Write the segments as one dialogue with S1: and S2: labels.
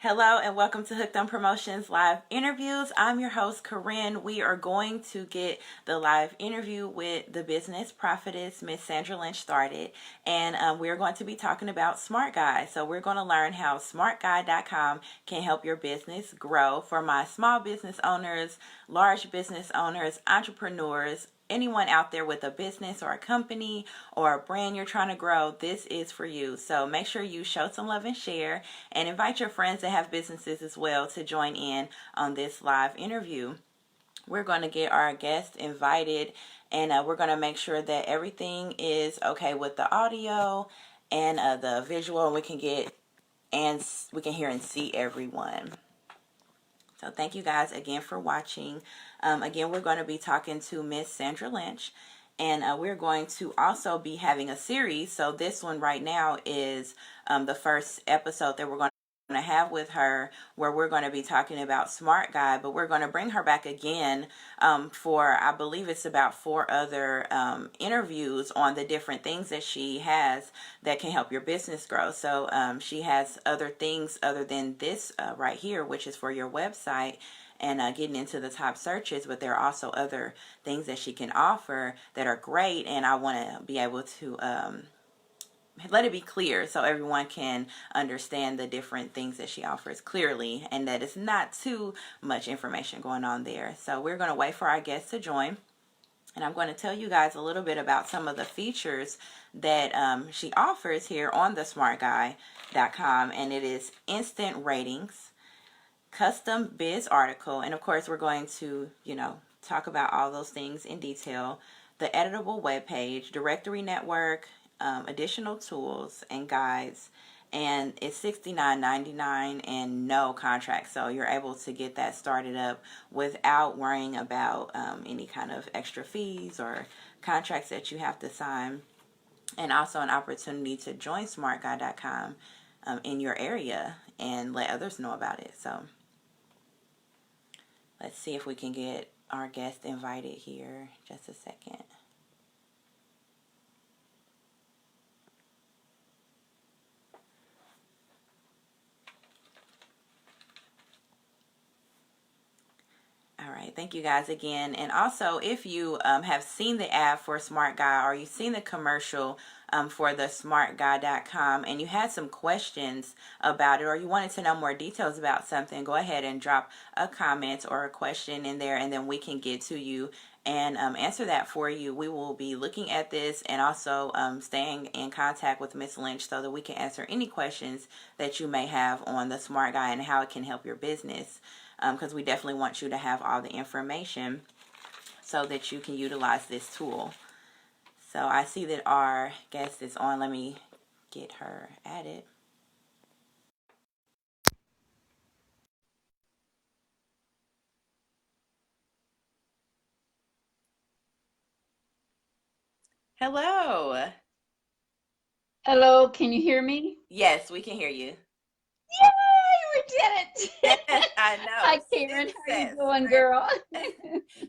S1: Hello and welcome to Hooked on Promotions live interviews. I'm your host, Karyne. We are going to get the live interview with the business prophetess, Miss Sandra Lynch, started. And we're going to be talking about Smart Guy. So we're going to learn how smartguy.com can help your business grow for my small business owners, large business owners, entrepreneurs, anyone out there with a business or a company or a brand you're trying to grow. This is for you. So make sure you show some love and share, and invite your friends that have businesses as well to join in on this live interview. We're going to get our guests invited, and we're going to make sure that everything is okay with the audio and the visual, and we can hear and see everyone. So thank you guys again for watching. Again, we're going to be talking to Miss Sandra Lynch, and we're going to also be having a series. So this one right now is the first episode that we're going to have with her, where we're going to be talking about Smart Guy, but we're going to bring her back again for, I believe it's about 4 other interviews on the different things that she has that can help your business grow. So she has other things other than this right here, which is for your website and getting into the top searches, but there are also other things that she can offer that are great, and I want to be able to let it be clear so everyone can understand the different things that she offers clearly, and that it's not too much information going on there. So we're going to wait for our guests to join, and I'm going to tell you guys a little bit about some of the features that she offers here on the smartguy.com, and it is instant ratings, custom biz article, and of course we're going to talk about all those things in detail, the editable web page, directory network, additional tools and guides, and it's $69.99 and no contract, so you're able to get that started up without worrying about any kind of extra fees or contracts that you have to sign, and also an opportunity to join smartguy.com in your area and let others know about it. So let's see if we can get our guest invited here. Just a second. All right, thank you guys again. And also, if you have seen the ad for Smart Guy, or you've seen the commercial for the smartguy.com, and you had some questions about it, or you wanted to know more details about something, go ahead and drop a comment or a question in there, and then we can get to you and answer that for you. We will be looking at this and also staying in contact with Miss Lynch so that we can answer any questions that you may have on the Smart Guy and how it can help your business, because we definitely want you to have all the information so that you can utilize this tool. So I see that our guest is on. Let me get her added. Hello.
S2: Hello, can you hear me?
S1: Yes, we can hear you.
S2: Yay, we did
S1: Yes,
S2: it!
S1: I know.
S2: Hi, Karyne. How you
S1: Success.
S2: doing, girl?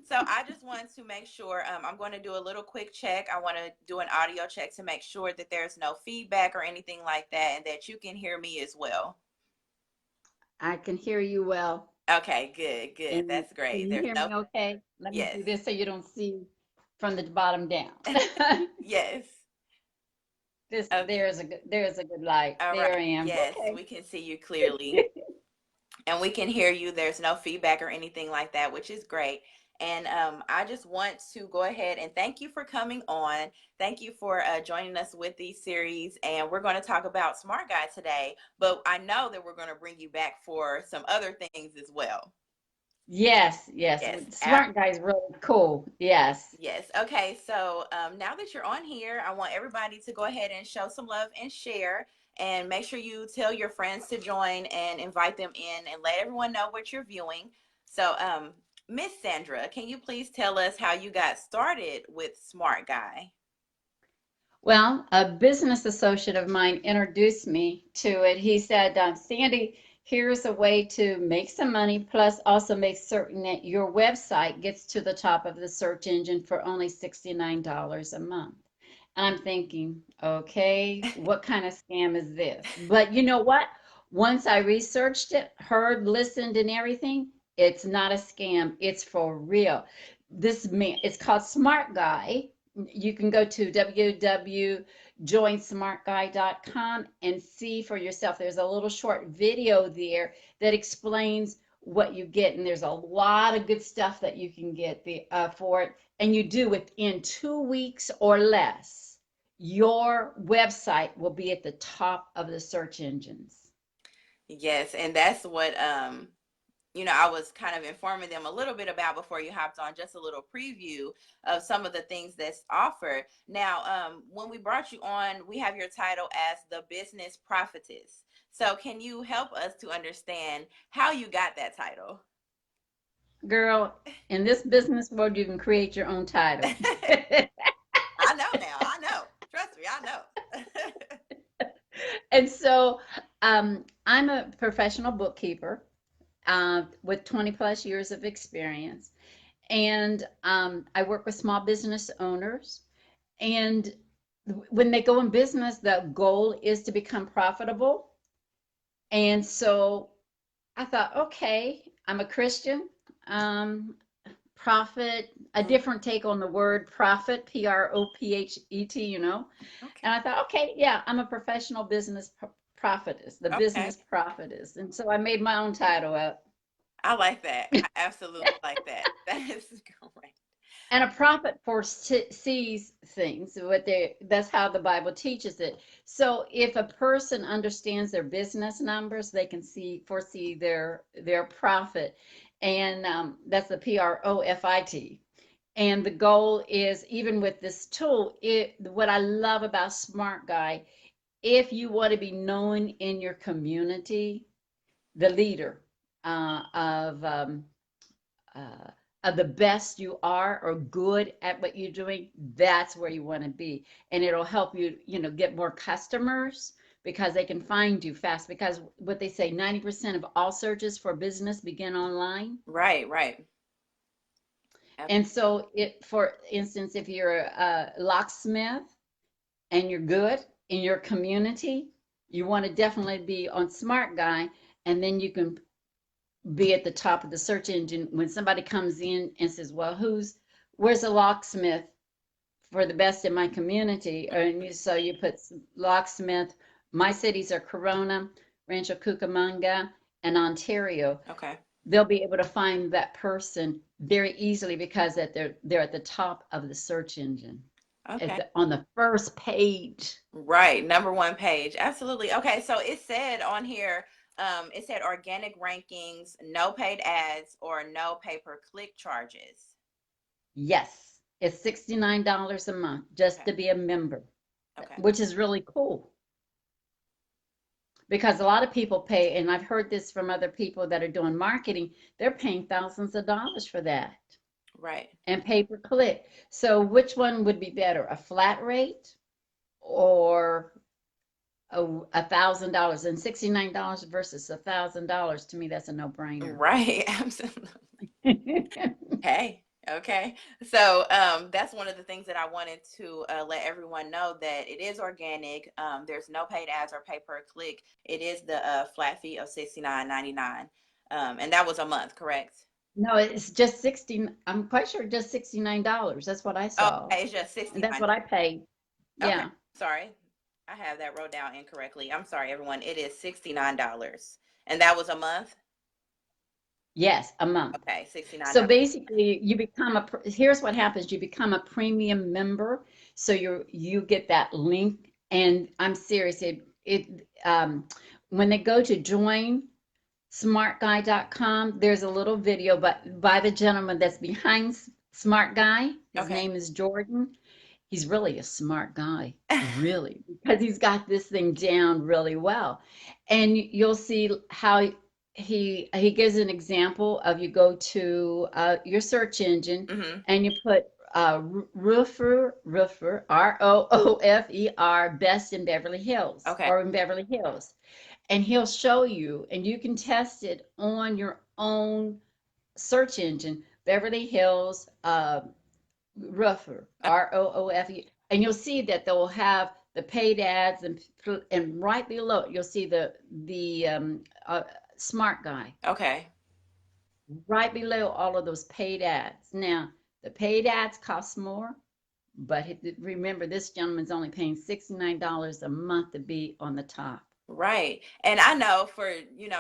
S1: So I just wanted to make sure, I'm going to do a little quick check. I want to do an audio check to make sure that there's no feedback or anything like that, and that you can hear me as well.
S2: I can hear you well.
S1: Okay, good, good.
S2: And
S1: That's
S2: can
S1: great.
S2: you
S1: There's
S2: hear
S1: no,
S2: me okay? Let me
S1: yes,
S2: do this so you don't see from the bottom down.
S1: yes. Okay.
S2: There's a good light.
S1: All right.
S2: There I am.
S1: Yes,
S2: Okay.
S1: we can see you clearly, and we can hear you. There's no feedback or anything like that, which is great. And I just want to go ahead and thank you for coming on. Thank you for joining us with these series. And we're going to talk about Smart Guy today, but I know that we're going to bring you back for some other things as well.
S2: Yes, yes.
S1: Yes,
S2: Smart guy's really cool. Yes.
S1: yes. Okay. So now that you're on here, I want everybody to go ahead and show some love and share. And make sure you tell your friends to join and invite them in and let everyone know what you're viewing. So, Miss Sandra, can you please tell us how you got started with Smart Guy?
S2: Well, a business associate of mine introduced me to it. He said, Sandy, here's a way to make some money, plus also make certain that your website gets to the top of the search engine for only $69 a month. And I'm thinking, okay, what kind of scam is this? But you know what? Once I researched it, heard, listened, and everything, it's not a scam. It's for real. This man, it's called Smart Guy. You can go to www.joinsmartguy.com and see for yourself. There's a little short video there that explains what you get, and there's a lot of good stuff that you can get for it. And you do within 2 weeks or less, your website will be at the top of the search engines.
S1: Yes, and that's what I was kind of informing them a little bit about before you hopped on, just a little preview of some of the things that's offered. Now, when we brought you on, we have your title as the Business Prophetess. So can you help us to understand how you got that title?
S2: Girl, in this business world, you can create your own title.
S1: I know now. I know. Trust me, I know.
S2: And so I'm a professional bookkeeper with 20 plus years of experience. And I work with small business owners. And when they go in business, the goal is to become profitable. And so I thought, okay, I'm a Christian. Profit, a different take on the word profit, Prophet,
S1: Okay.
S2: And I thought, okay, yeah, I'm a professional business prophetess, the
S1: Okay.
S2: business prophetess. And so I made my own title up.
S1: I like that. I absolutely like that. That is great.
S2: And a prophet foresees things. That's how the Bible teaches it. So if a person understands their business numbers, they can foresee their profit, and that's the Profit. And the goal is, even with this tool, what I love about Smart Guy, if you want to be known in your community, the leader of the best you are or good at what you're doing, that's where you want to be. And it'll help you, get more customers because they can find you fast. Because what they say, 90% of all searches for business begin online.
S1: Right, right.
S2: And so, for instance, if you're a locksmith and you're good in your community, you want to definitely be on Smart Guy, and then you can be at the top of the search engine when somebody comes in and says, well, where's a locksmith for the best in my community? So you put locksmith. My cities are Corona, Rancho Cucamonga, and Ontario.
S1: Okay.
S2: They'll be able to find that person very easily because they're at the top of the search engine,
S1: Okay.
S2: on the first page.
S1: Right. Number one page. Absolutely. Okay. So it said on here, it said organic rankings, no paid ads, or no pay-per-click charges.
S2: Yes, it's $69 a month just
S1: Okay.
S2: to be a member,
S1: Okay.
S2: which is really cool. Because a lot of people pay, and I've heard this from other people that are doing marketing, they're paying thousands of dollars for that
S1: Right.
S2: and pay per click. So which one would be better, a flat rate or $1,000? And $69 versus $1,000, to me, that's a no-brainer.
S1: Right. Absolutely. Hey. Okay. So that's one of the things that I wanted to let everyone know, that it is organic. There's no paid ads or pay per click. It is the flat fee of $69.99. And that was a month, correct?
S2: No, it's just 60. I'm quite sure just $69. That's what I saw.
S1: Okay, it's just
S2: And that's
S1: 69.
S2: what I paid.
S1: Okay,
S2: Yeah.
S1: sorry. I have that wrote down incorrectly. I'm sorry, everyone. It is $69. And that was a month?
S2: Yes, a month.
S1: Okay,
S2: So
S1: $69.
S2: basically, here's what happens. You become a premium member. So you get that link. And I'm serious. When they go to join smartguy.com, there's a little video, but by the gentleman that's behind Smart Guy. His
S1: Okay.
S2: name is Jordan. He's really a smart guy, really, because he's got this thing down really well. And you'll see how he gives an example of, you go to your search engine
S1: Mm-hmm.
S2: and you put roofer, Roofer, best in Beverly Hills
S1: Okay.
S2: or in Beverly Hills. And he'll show you, and you can test it on your own search engine, Beverly Hills Roofer, Roofe, and you'll see that they'll have the paid ads, and right below you'll see the smart guy.
S1: Okay.
S2: Right below all of those paid ads. Now, the paid ads cost more, but remember, this gentleman's only paying $69 a month to be on the top.
S1: Right. And I know for,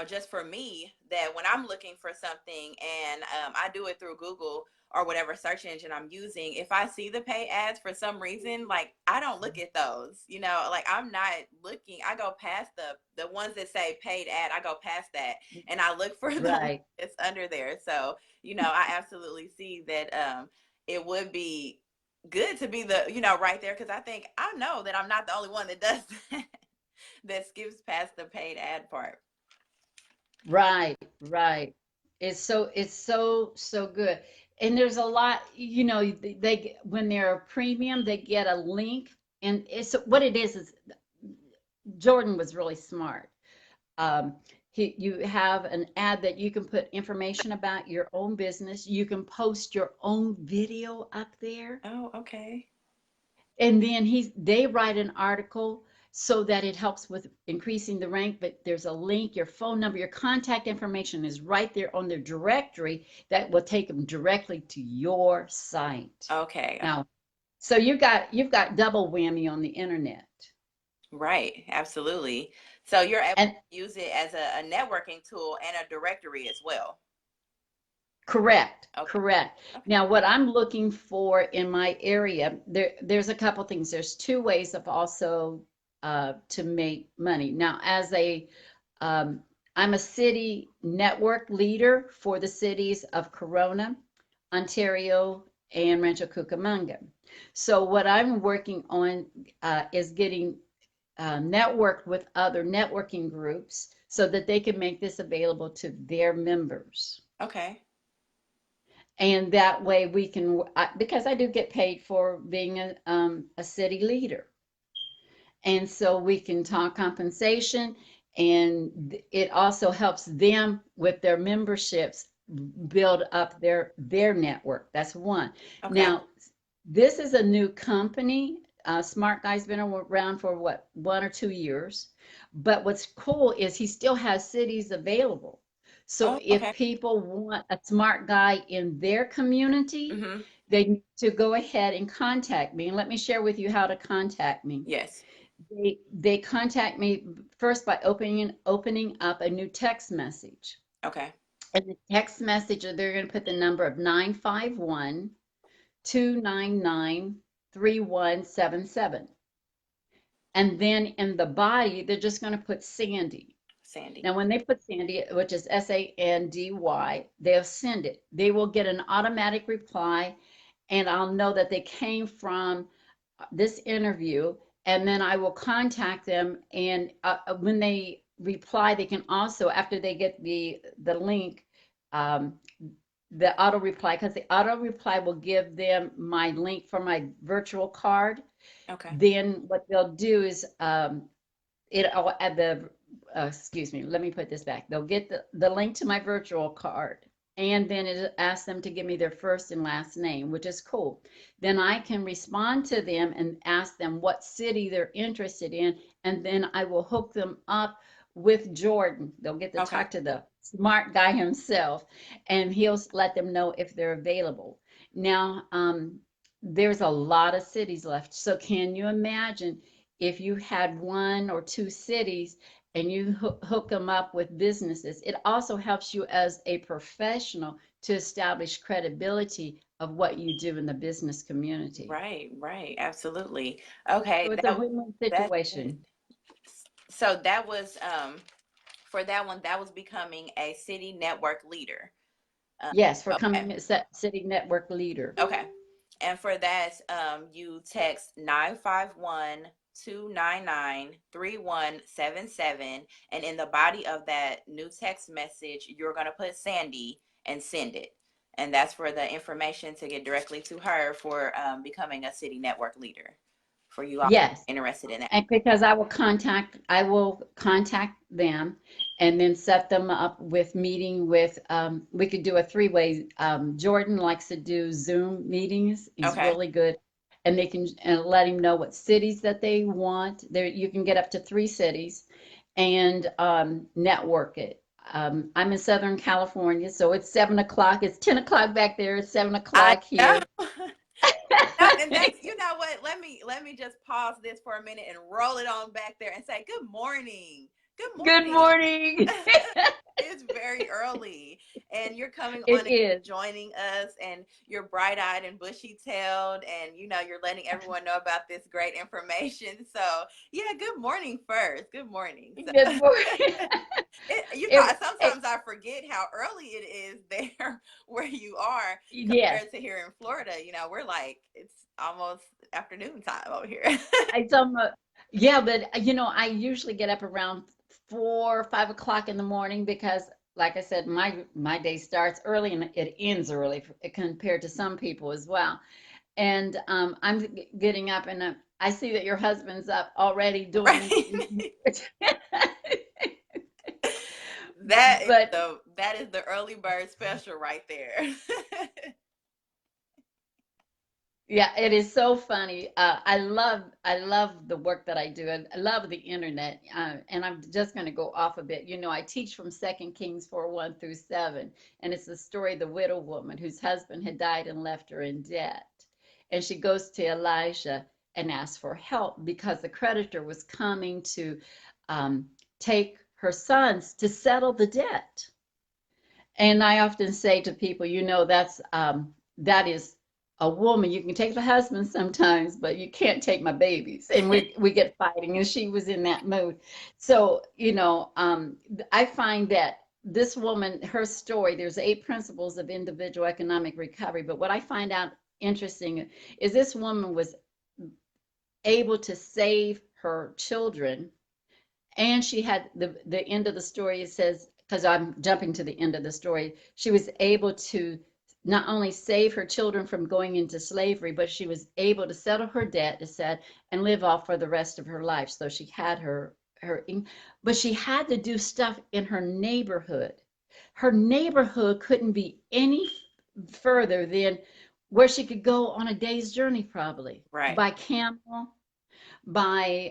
S1: just for me, that when I'm looking for something and I do it through Google or whatever search engine I'm using, if I see the pay ads for some reason, like I don't look at those, like I'm not looking, I go past the ones that say paid ad, I go past that and I look for the one
S2: Right.
S1: that's under there. So, I absolutely see that it would be good to be right there, because I know that I'm not the only one that does that. That skips past the paid ad part.
S2: Right, right. It's so good. And there's a lot, they when they're a premium, they get a link, and it's what it is Jordan was really smart. Um, you have an ad that you can put information about your own business. You can post your own video up there.
S1: Oh, okay.
S2: And then they write an article so that it helps with increasing the rank, but there's a link, your phone number, your contact information is right there on their directory that will take them directly to your site.
S1: Okay.
S2: Now, so you've got double whammy on the internet.
S1: Right. Absolutely. So you're able
S2: And
S1: to use it as a networking tool and a directory as well.
S2: correct,
S1: Okay.
S2: correct.
S1: Okay.
S2: Now, what I'm looking for in my area, there's a couple things. There's two ways of also to make money. Now, um, I'm a city network leader for the cities of Corona, Ontario, and Rancho Cucamonga. So what I'm working on is getting networked with other networking groups so that they can make this available to their members.
S1: Okay.
S2: And that way we can, because I do get paid for being a city leader. And so we can talk compensation, and it also helps them with their memberships build up their network. That's one.
S1: Okay.
S2: Now, this is a new company. Smart Guy's been around for what, 1 or 2 years. But what's cool is he still has cities available. So
S1: Oh,
S2: if
S1: okay.
S2: people want a smart guy in their community,
S1: Mm-hmm.
S2: they need to go ahead and contact me. And let me share with you how to contact me.
S1: Yes.
S2: They contact me first by opening up a new text message.
S1: Okay.
S2: And the text message, they're going to put the number of 951-299-3177. And then in the body, they're just going to put Sandy.
S1: Sandy.
S2: Now, when they put Sandy, which is Sandy, they'll send it. They will get an automatic reply, and I'll know that they came from this interview, and then I will contact them. And when they reply, they can also, after they get the link, the auto reply, because the auto reply will give them my link for my virtual card.
S1: Okay.
S2: Then what they'll do is it'll add excuse me, let me put this back. They'll get the link to my virtual card, and then it asks them to give me their first and last name, which is cool. Then I can respond to them and ask them what city they're interested in, and then I will hook them up with Jordan. They'll get to
S1: Okay.
S2: talk to the smart guy himself, and he'll let them know if they're available. Now, there's a lot of cities left. So can you imagine if you had 1 or 2 cities and you hook them up with businesses? It also helps you as a professional to establish credibility of what you do in the business community.
S1: Right. Right. Absolutely. Okay.
S2: So it's a win-win
S1: That's good.
S2: situation.
S1: So that was for that one, that was becoming a city network leader.
S2: Yes, for
S1: Okay.
S2: coming as city network leader.
S1: Okay. And for that, you text 951-299-3177. And in the body of that new text message, you're going to put Sandy and send it. And that's for the information to get directly to her for becoming a city network leader, for you all
S2: Yes.
S1: interested in that.
S2: And because I will contact them and then set them up with meeting with, we could do a 3-way. Jordan likes to do Zoom meetings. He's
S1: Okay.
S2: really good and they can let him know what cities that they want. There, you can get up to 3 cities and network it. I'm in Southern California, so it's 7 o'clock. It's 10 o'clock back there. It's seven
S1: I
S2: o'clock
S1: know.
S2: here.
S1: No, and that's, you know what? Let me just pause this for a minute and roll it on back there and say good morning. Good
S2: Good
S1: morning.
S2: morning.
S1: It's very early, and you're coming on
S2: It
S1: and
S2: is.
S1: joining us, and you're bright-eyed and bushy-tailed, and you know you're letting everyone know about this great information. So yeah, good morning first. Good morning.
S2: Good
S1: So
S2: morning.
S1: you know,
S2: It, it,
S1: sometimes I forget how early it is there where you are
S2: yes.
S1: compared to here in Florida. You know, we're like, it's almost afternoon time over here.
S2: I some yeah, but I usually get up around 4 or 5 o'clock in the morning because, like I said, my day starts early and it ends early compared to some people as well. And I'm getting up, and I see that your husband's up already doing.
S1: Right. That is
S2: But
S1: the early bird special right there.
S2: yeah, it is so funny. I love the work that I do. I love the internet. And I'm just going to go off a bit. I teach from 2 Kings 4:1 through 7, and it's the story of the widow woman whose husband had died and left her in debt. And she goes to Elijah and asks for help because the creditor was coming to um, take her sons to settle the debt. And I often say to people, that is a woman. You can take the husband sometimes, but you can't take my babies. And we get fighting, and she was in that mood. So, I find that this woman, her story, there's 8 principles of individual economic recovery. But what I find out interesting is this woman was able to save her children, and she had the end of the story. It says, because I'm jumping to the end of the story, she was able to not only save her children from going into slavery, but she was able to settle her debt, it said, and live off for the rest of her life. So she had but she had to do stuff in her neighborhood. Her neighborhood couldn't be any further than where she could go on a day's journey, probably
S1: Right.
S2: by camel, by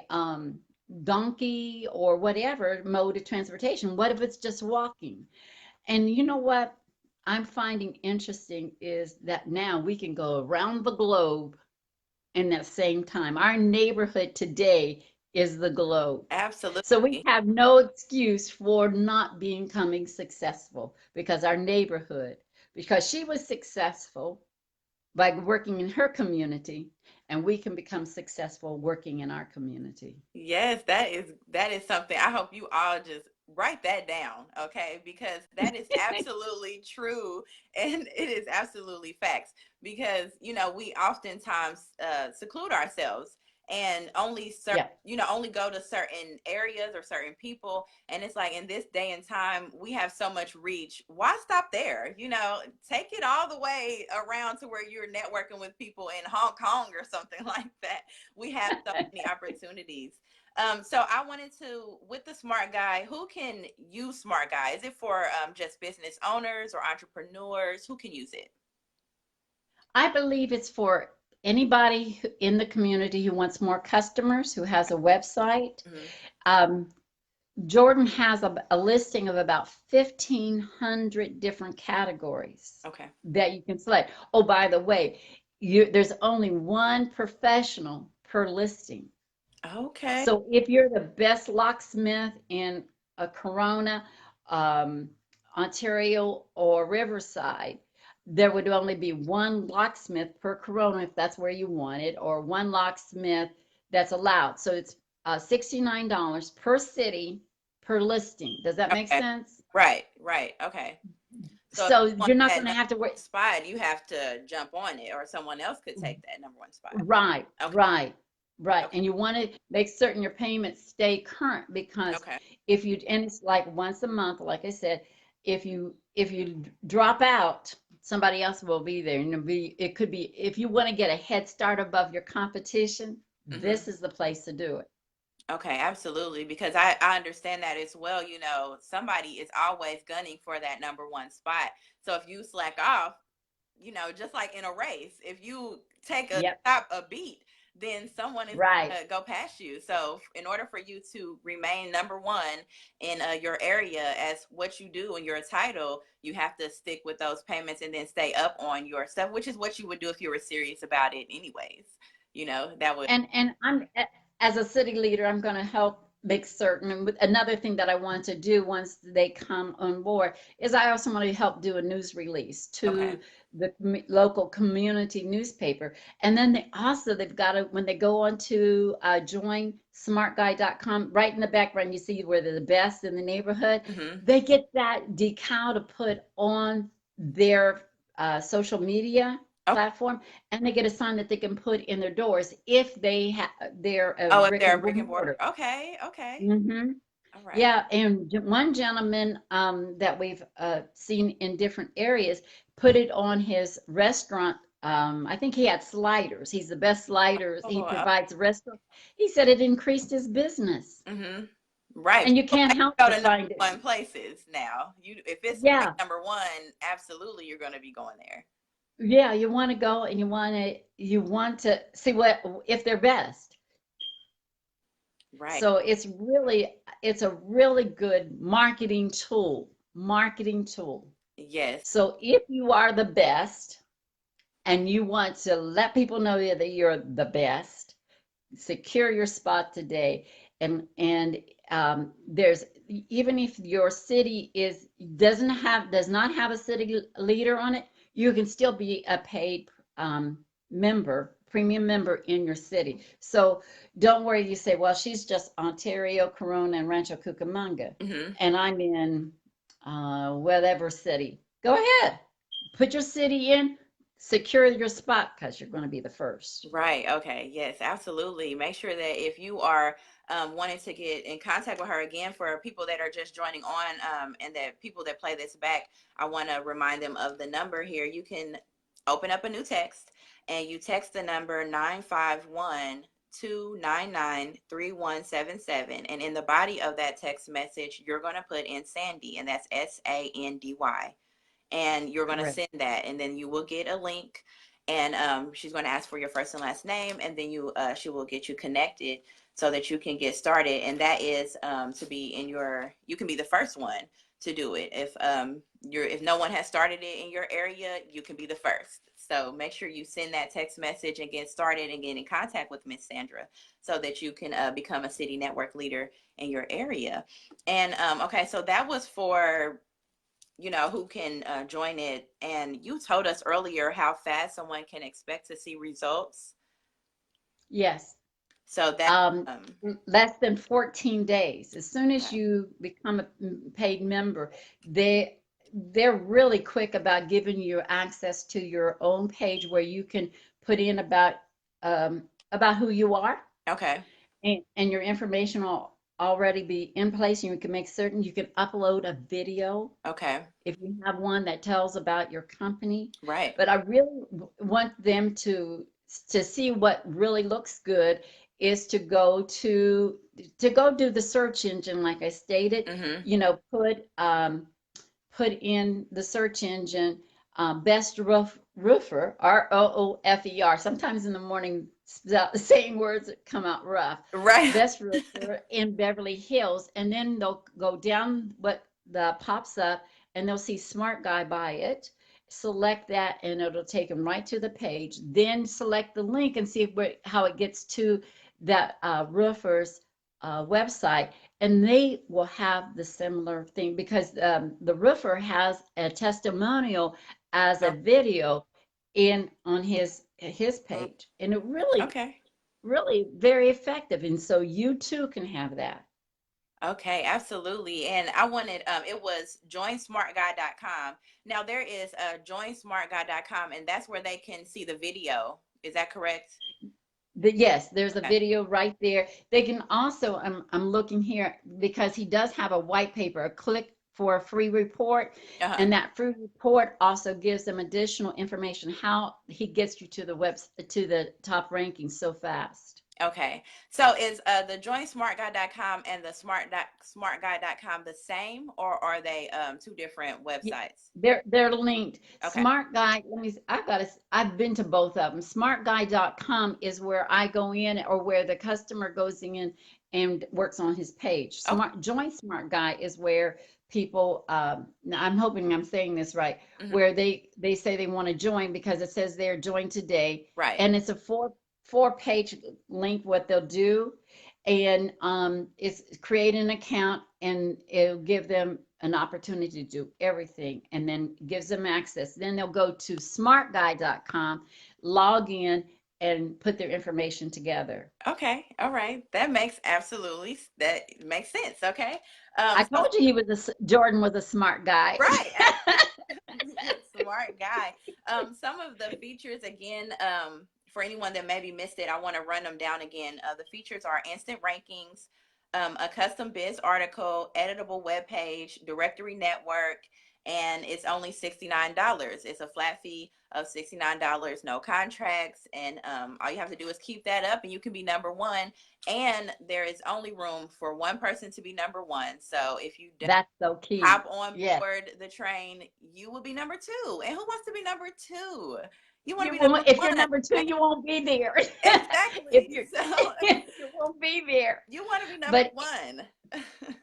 S2: donkey, or whatever mode of transportation. What if it's just walking? And you know what I'm finding interesting is that now we can go around the globe in that same time. Our neighborhood today is the globe. So we
S1: Absolutely.
S2: have no excuse for not becoming successful because our neighborhood, because she was successful by working in her community, and we can become successful working in our community.
S1: Yes, that is something. I hope you all just write that down, okay? Because that is absolutely true, and it is absolutely facts. Because we oftentimes seclude ourselves and
S2: Yeah.
S1: only go to certain areas or certain people, and it's like in this day and time we have so much reach. Why stop there? Take it all the way around to where you're networking with people in Hong Kong or something like that. We have so many opportunities. So I wanted to, with the Smart Guy, who can use Smart Guy? Is it for just business owners or entrepreneurs? Who can use it?
S2: I believe it's for anybody in the community who wants more customers, who has a website.
S1: Hmm.
S2: Um, Jordan has a listing of about 1,500 different categories
S1: Okay.
S2: that you can select. Oh, by the way, there's only one professional per listing.
S1: Okay.
S2: So if you're the best locksmith in a Corona, um, Ontario, or Riverside, there would only be one locksmith per Corona if that's where you want it, or one locksmith that's allowed. So it's $69 per city per listing. Does that make
S1: Okay.
S2: sense?
S1: Right. Right. Okay. So if
S2: So
S1: you want
S2: you're not
S1: that
S2: going to
S1: number
S2: have to
S1: one
S2: wait.
S1: spot, you have to jump on it, or someone else could take that number one spot.
S2: Right,
S1: Okay.
S2: right, right.
S1: Okay.
S2: And you want to make certain your payments stay current, because
S1: Okay.
S2: and it's like once a month, like I said, if you drop out, somebody else will be there. And it could be, if you want to get a head start above your competition,
S1: Hmm.
S2: this is the place to do it.
S1: Okay, absolutely. Because I understand that as well. Somebody is always gunning for that number one spot. So if you slack off, just like in a race, if you take
S2: Yep.
S1: a beat, then someone is
S2: Right.
S1: going to go past you. So in order for you to remain number one in your area as what you do in your title, you have to stick with those payments and then stay up on your stuff, which is what you would do if you were serious about it anyways. That would.
S2: And as a city leader, I'm going to help make certain. And another thing that I want to do once they come on board is I also want to help do a news release
S1: Okay.
S2: to the local community newspaper. And then they've got to, when they go on to joinsmartguy.com, right in the background, you see where they're the best in the neighborhood.
S1: Hmm.
S2: They get that decal to put on their social media
S1: Okay.
S2: platform, and they get a sign that they can put in their doors if they're a
S1: Oh, if
S2: brick
S1: they're a
S2: and
S1: brick and mortar.
S2: mortar.
S1: Okay. Okay.
S2: Hmm.
S1: All right.
S2: Yeah, and one gentleman that we've seen in different areas put it on his restaurant. I think he had sliders. He's the best sliders. He
S1: Oh,
S2: provides restaurants. He said it increased his business,
S1: mm-hmm. Right.
S2: and you
S1: So
S2: can't
S1: they
S2: help
S1: go to
S2: but
S1: number
S2: find it.
S1: one places now. If it's ranked
S2: Yeah,
S1: number one, absolutely you're going to be going there.
S2: yeah. You want to go and you want to see what if they're best.
S1: Right.
S2: So it's a really good marketing tool.
S1: Yes.
S2: So if you are the best and you want to let people know that you're the best, secure your spot today. There's even if your city does not have a city leader on it, you can still be a paid premium member in your city. So don't worry. You say, well, she's just Ontario, Corona, and Rancho Cucamonga,
S1: Hmm.
S2: and I'm in whatever city. Go ahead, put your city in, secure your spot because you're going to be the first.
S1: Right. Okay. Yes, absolutely. Make sure that if you are wanting to get in contact with her again, for people that are just joining on, and that people that play this back, I want to remind them of the number here. You can open up a new text and you text the number 951-299-3177. And in the body of that text message, you're going to put in Sandy, and that's Sandy, and you're going to
S2: Correct.
S1: send that, and then you will get a link, and she's going to ask for your first and last name, and then she will get you connected so that you can get started. And that is to be in your you can be the first one to do it. If no one has started it in your area, you can be the first. So make sure you send that text message and get started and get in contact with Miss Sandra so that you can become a city network leader in your area. And okay, so that was for who can join it. And you told us earlier how fast someone can expect to see results.
S2: Yes.
S1: So that,
S2: Um,
S1: um,
S2: Less than 14 days. As soon as
S1: okay.
S2: you become a paid member, they they're really quick about giving you access to your own page where you can put in about who you are,
S1: Okay.
S2: and your information will already be in place, and you can make certain you can upload a video
S1: Okay.
S2: if you have one that tells about your company.
S1: Right.
S2: But I really want them to see what really looks good is to go do the search engine like I stated.
S1: Mm-hmm.
S2: Put in the search engine best roofer, Roofer. Sometimes in the morning saying words that come out rough.
S1: Right.
S2: Best roofer in Beverly Hills, and then they'll go down what the pops up, and they'll see Smart Guy by it. Select that, and it'll take them right to the page. Then select the link and see how it gets to that roofer's website, and they will have the similar thing because the roofer has a testimonial as a video in on his page, and it
S1: Okay.
S2: really very effective, and so you too can have that.
S1: Okay, absolutely. And I wanted it was joinsmartguy.com. Now there is joinsmartguy.com, and that's where they can see the video. Is that correct?
S2: Yes, there's a
S1: Okay.
S2: video right there. They can also, I'm looking here because he does have a white paper, a click for a free report.
S1: Uh-huh.
S2: And that free report also gives them additional information how he gets you to the top rankings so fast.
S1: Okay. So is the joinsmartguy.com and the smartguy.com the same, or are they two different
S2: Yeah,
S1: websites?
S2: they're linked.
S1: Okay.
S2: Smart Guy, let me I've been to both of them. Smartguy.com is where I go in or where the customer goes in and works on his page.
S1: Okay.
S2: Join Smart Guy is where people now I'm hoping I'm saying this right,
S1: Hmm.
S2: where they say they want to join because it says there join today,
S1: Right.
S2: and it's a four page link what they'll do, and it's create an account and it'll give them an opportunity to do everything and then gives them access. Then they'll go to smartguy.com, log in, and put their information together.
S1: Okay. All right. That makes sense. Okay.
S2: I
S1: So
S2: told you Jordan was a smart guy.
S1: right. Smart guy. Some of the features again, for anyone that maybe missed it, I want to run them down again. The features are instant rankings, a custom biz article, editable web page, directory network, and it's only $69. It's a flat fee of $69, no contracts, and all you have to do is keep that up, and you can be number one. And there is only room for one person to be number one. So if you
S2: That's so key.
S1: hop on
S2: Yes.
S1: board the train, you will be number two. And who wants to be number two? You want to
S2: You
S1: be
S2: won't,
S1: number
S2: if you're
S1: one,
S2: number two,
S1: right?
S2: you won't be there. If
S1: Exactly.
S2: you're,
S1: So
S2: you won't be there.
S1: you want to be number
S2: But
S1: one.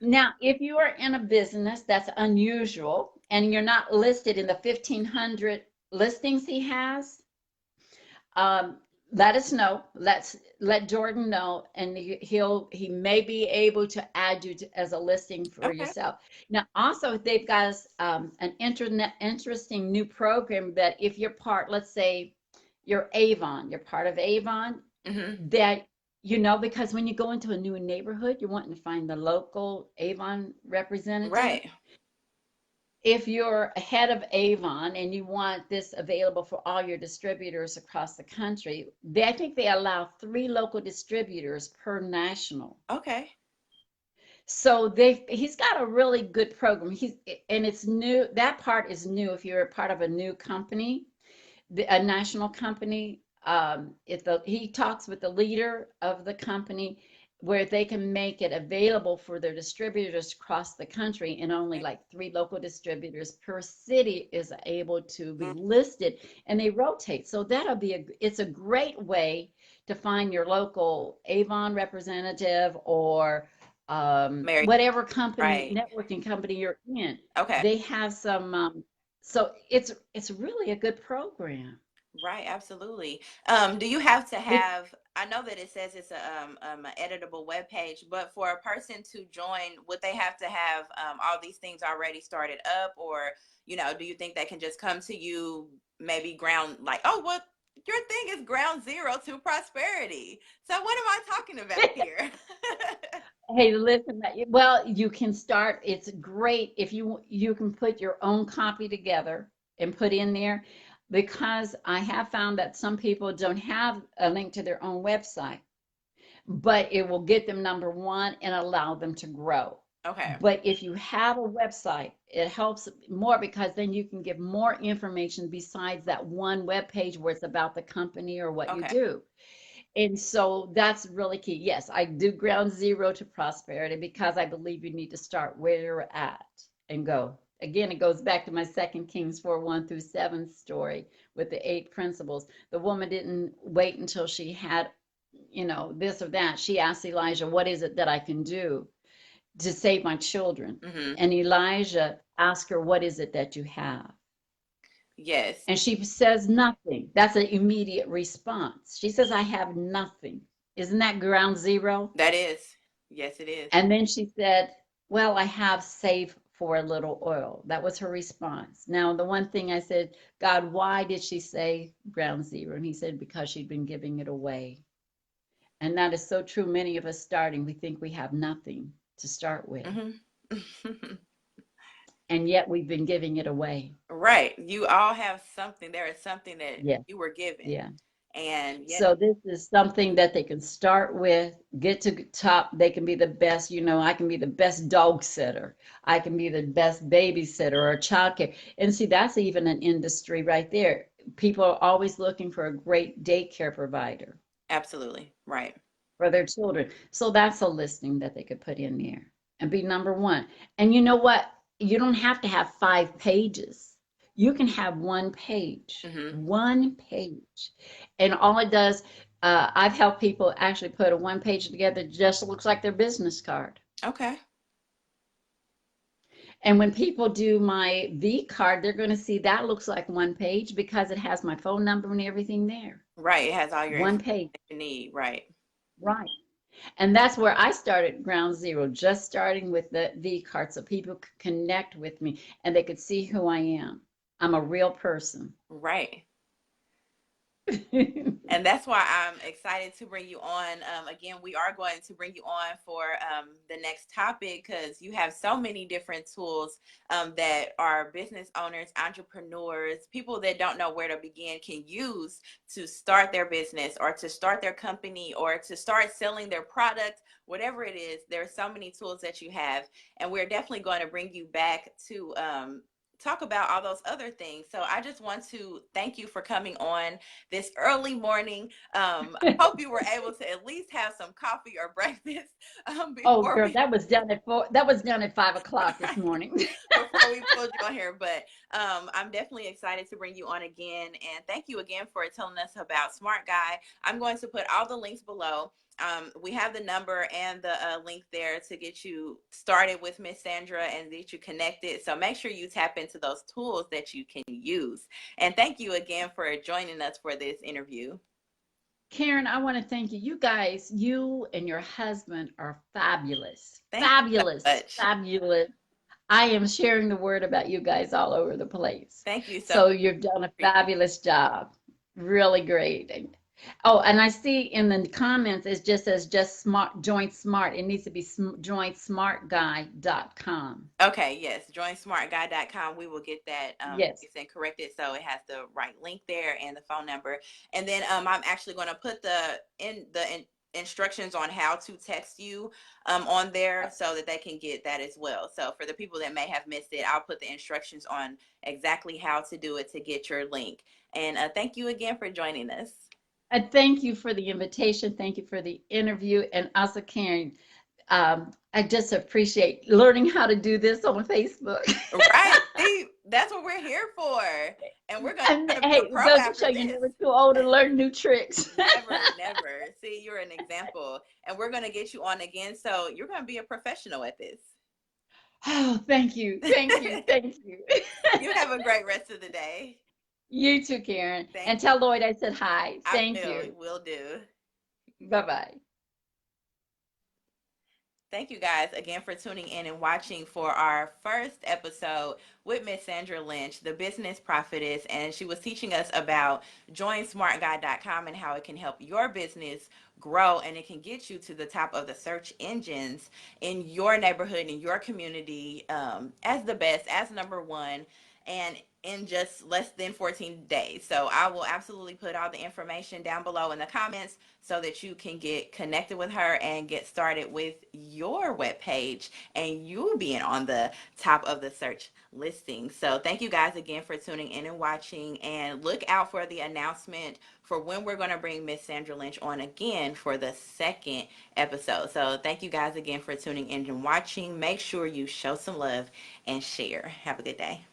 S2: now, if you are in a business that's unusual and you're not listed in the 1,500 listings he has, um, let us know. Let Jordan know, and he may be able to add you as a listing for
S1: Okay.
S2: yourself. Now, also they've got an interesting new program that if you're part, let's say you're Avon, you're part of Avon,
S1: Hmm.
S2: that because when you go into a new neighborhood, you're wanting to find the local Avon representative.
S1: Right.
S2: If you're head of Avon and you want this available for all your distributors across the country, I think they allow 3 local distributors per national.
S1: Okay.
S2: So he's got a really good program. And it's new. That part is new. If you're a part of a new company, a national company, he talks with the leader of the company where they can make it available for their distributors across the country, and only
S1: Right.
S2: like 3 local distributors per city is able to be
S1: Mm.
S2: listed, and they rotate. So it's a great way to find your local Avon representative or
S1: Mary.
S2: whatever company,
S1: Right.
S2: networking company you're in.
S1: Okay.
S2: They have some so it's really a good program.
S1: Right, absolutely. Do you have to
S2: Be-
S1: have, I know that it says it's an editable web page, but for a person to join, would they have to have all these things already started up, or, do you think they can just come to you maybe ground like, oh, what your thing is ground zero to prosperity. So what am I talking about here?
S2: Hey, listen, well, you can start. It's great if you can put your own copy together and put in there, because I have found that some people don't have a link to their own website, but it will get them number one and allow them to grow.
S1: Okay.
S2: But if you have a website, it helps more because then you can give more information besides that one web page where it's about the company or what you
S1: Okay.
S2: do. And so that's really key. Yes, I do ground zero to prosperity because I believe you need to start where you're at and go. Again, it goes back to my Second Kings 4:1-7 story with the 8 principles. The woman didn't wait until she had, this or that. She asked Elijah, what is it that I can do to save my children?
S1: Mm-hmm.
S2: And Elijah asked her, what is it that you have?
S1: Yes,
S2: And she says nothing. That's an immediate response. She says, I have nothing. Isn't that ground zero?
S1: that is. Yes, it is.
S2: And then she said, well, I have saved for a little oil. That was her response. Now, the one thing I said, God, why did she say ground zero? And he said, because she'd been giving it away. And that is so true. Many of us starting, we think we have nothing to start with.
S1: Mm-hmm.
S2: And yet we've been giving it away.
S1: Right. You all have something. There is something that
S2: Yeah.
S1: you were given.
S2: Yeah.
S1: And yeah.
S2: So this is something that they can start with, get to the top. They can be the best, I can be the best dog sitter. I can be the best babysitter or childcare. And see, that's even an industry right there. People are always looking for a great daycare provider.
S1: Absolutely. Right.
S2: for their children. So that's a listing that they could put in there and be number one. And you know what? You don't have to have 5 pages. You can have
S1: Mm-hmm.
S2: one page. And all it does, I've helped people actually put a one page together, just looks like their business card.
S1: Okay.
S2: And when people do my V card, they're going to see that looks like one page because it has my phone number and everything there.
S1: Right. It has all your
S2: One
S1: information
S2: page,
S1: that you need. Right.
S2: right. And that's where I started ground zero, just starting with the V card so people could connect with me and they could see who I am. I'm a real person.
S1: Right. And that's why I'm excited to bring you on. Again, we are going to bring you on for the next topic because you have so many different tools that our business owners, entrepreneurs, people that don't know where to begin can use to start their business or to start their company or to start selling their product, whatever it is. There are so many tools that you have, and we're definitely going to bring you back to talk about all those other things. So I just want to thank you for coming on this early morning. I hope you were able to at least have some coffee or breakfast
S2: Oh,
S1: before
S2: girl,
S1: we
S2: that was done at 5 o'clock this morning.
S1: before we pulled you on here. But I'm definitely excited to bring you on again. And thank you again for telling us about Smart Guy. I'm going to put all the links below. We have the number and the link there to get you started with Miss Sandra and get you connected. So make sure you tap into those tools that you can use. And thank you again for joining us for this interview.
S2: Karyne, I want to thank you. You guys, you and your husband are fabulous.
S1: Thank you so
S2: Fabulous.
S1: much.
S2: Fabulous. I am sharing the word about you guys all over the place.
S1: Thank you so much.
S2: So you've done a fabulous job. Really great. Oh, and I see in the comments it just says just smart, join smart. It needs to be joinsmartguy.com.
S1: Okay, yes, joinsmartguy.com. We will get that
S2: Yes.
S1: and corrected so it has the right link there and the phone number. And then I'm actually going to put the instructions on how to text you on there so that they can get that as well. So for the people that may have missed it, I'll put the instructions on exactly how to do it to get your link. And thank you again for joining us.
S2: Thank you for the invitation. Thank you for the interview. And also, Karyne, I just appreciate learning how to do this on Facebook.
S1: Right. See, that's what we're here for. And we're going
S2: And
S1: to be a
S2: hey, it
S1: pro
S2: goes to
S1: after
S2: show you're
S1: this.
S2: never too old to learn new tricks.
S1: Never, never. See, you're an example. And we're going to get you on again. So you're going to be a professional at this.
S2: Oh, thank you. Thank you. Thank you.
S1: You have a great rest of the day.
S2: You too, Karyne.
S1: Thank
S2: And
S1: you.
S2: tell Lloyd I said hi.
S1: I
S2: Thank you.
S1: will do.
S2: Bye-bye.
S1: Thank you guys again for tuning in and watching for our first episode with Miss Sandra Lynch, the business prophetess, and she was teaching us about joinsmartguy.com and how it can help your business grow and it can get you to the top of the search engines in your neighborhood, in your community, as the best, as number one, and in just less than 14 days. So I will absolutely put all the information down below in the comments so that you can get connected with her and get started with your webpage and you being on the top of the search listing. So thank you guys again for tuning in and watching, and look out for the announcement for when we're going to bring Miss Sandra Lynch on again for the second episode. So thank you guys again for tuning in and watching. Make sure you show some love and share. Have a good day.